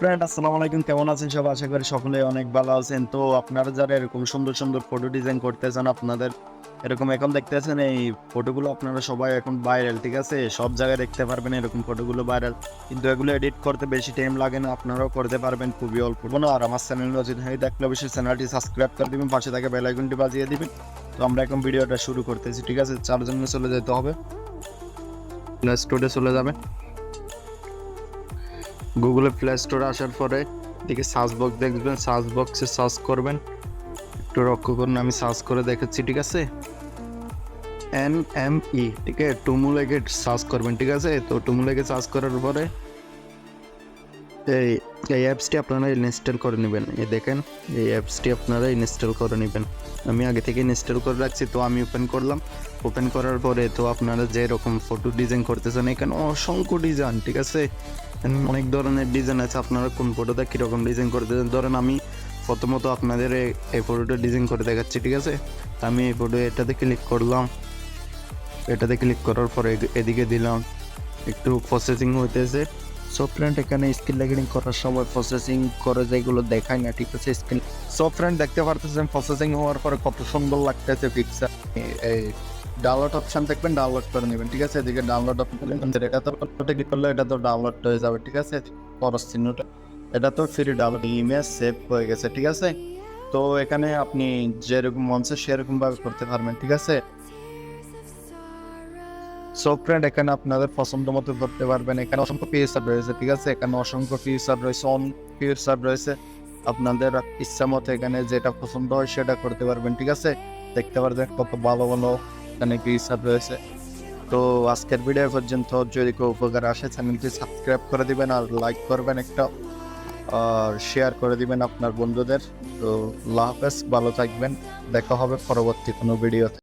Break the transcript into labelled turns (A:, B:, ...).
A: Friend, আসসালামু আলাইকুম। কেমন আছেন সব? আশা করি সকলে অনেক ভালো আছেন। তো আপনারা যারা এরকম সুন্দর সুন্দর ফটো ডিজাইন করতে চান, আপনাদের এরকম এখন দেখতেছেন এই ফটোগুলো আপনারা সবাই এখন ভাইরাল, ঠিক আছে? সব জায়গায় দেখতে পারবেন এরকম ফটোগুলো ভাইরাল, কিন্তু এগুলো এডিট করতে বেশি টাইম লাগে না, আপনারাও করতে পারবেন খুবই অল্প। আর আমার চ্যানেল নতুন হয়ে থাকলে অবশ্যই চ্যানেলটি সাবস্ক্রাইব করে দিবেন, পাশে থাকে বেল আইকনটি বাজিয়ে দিবেন। তো আমরা এখন ভিডিওটা শুরু করতেছি, ঠিক আছে? চার জন্য চলে যেতে হবে, প্লে স্টোরে চলে যাবেন। গুগলে প্লে স্টোরে আসার পরে দেখে সার্চ বক্স দেখবেন, সার্চ বক্সে সার্চ করবেন। একটু লক্ষ্য করুন, আমি সার্চ করে দেখাচ্ছি, ঠিক আছে? NME, ঠিক আছে? টুমু লেগে সার্চ করবেন, ঠিক আছে? তো টুমু লেগে সার্চ করার পরে এই এই অ্যাপসটি আপনারা ইনস্টল করে নেবেন। এই দেখেন, এই অ্যাপসটি আপনারা ইনস্টল করে নেবেন। আমি আগে থেকে ইনস্টল করে রাখছি, তো আমি ওপেন করলাম। ওপেন করার পরে তো আপনারা যেরকম ফটো ডিজাইন করতেছেন, এখানে অসংখ্য ডিজাইন, ঠিক আছে? অনেক ধরনের ডিজাইন আছে, আপনারা কোন ফটোটা কীরকম ডিজাইন করতে চান। ধরেন আমি প্রথমত আপনাদের এই ফটোটা ডিজাইন করে দেখাচ্ছি, ঠিক আছে? আমি এই ফটো এটাতে ক্লিক করলাম, এটাতে ক্লিক করার পরে এদিকে দিলাম, একটু প্রসেসিং হইতেছে। সো ফ্রেন্ড, এখানে স্ক্রিন রেকর্ডিং করার সময় প্রসেসিং করে যেগুলো দেখায় না, ঠিক আছে? স্ক্রিন সো ফ্রেন্ড, দেখতে পারতেছেন প্রসেসিং হওয়ার পরে কত সুন্দর লাগতেছে পিকচার। এই ডাউনলোড অপশন দেখবেন, ডাউনলোড করে নেবেন, ঠিক আছে? এদিকে ডাউনলোড অপশন, এটা তো ক্লিক করলে এটা তো ডাউনলোড হয়ে যাবে, ঠিক আছে? খরচ চিহ্নটা, এটা তো ফ্রি ডাউনলোড, ইমেজ সেভ হয়ে গেছে, ঠিক আছে? তো এখানে আপনি যেরকম মন চায় সেরকম ভাবে করতে পারবেন, ঠিক আছে? সো ফ্রেন্ড, এখানে আপনাদের পছন্দ মতো করতে পারবেন। এখানে অসংখ্য ফিচার রয়েছে, ঠিক আছে? এখানে অসংখ্য ফিচার রয়েছে, ফিচার রয়েছে। আপনাদের ইচ্ছা মতো এখানে যেটা পছন্দ হয় সেটা করতে পারবেন, ঠিক আছে? দেখতে পারবেন কত ভালো ভালো এখানে ফিচার রয়েছে। তো আজকের ভিডিও পর্যন্ত, যদি কেউ উপকার আসে চ্যানেলটি সাবস্ক্রাইব করে দিবেন, আর লাইক করবেন একটা, আর শেয়ার করে দিবেন আপনার বন্ধুদের। তো আল্লাহ হাফেজ, ভালো থাকবেন, দেখা হবে পরবর্তী কোনো ভিডিওতে।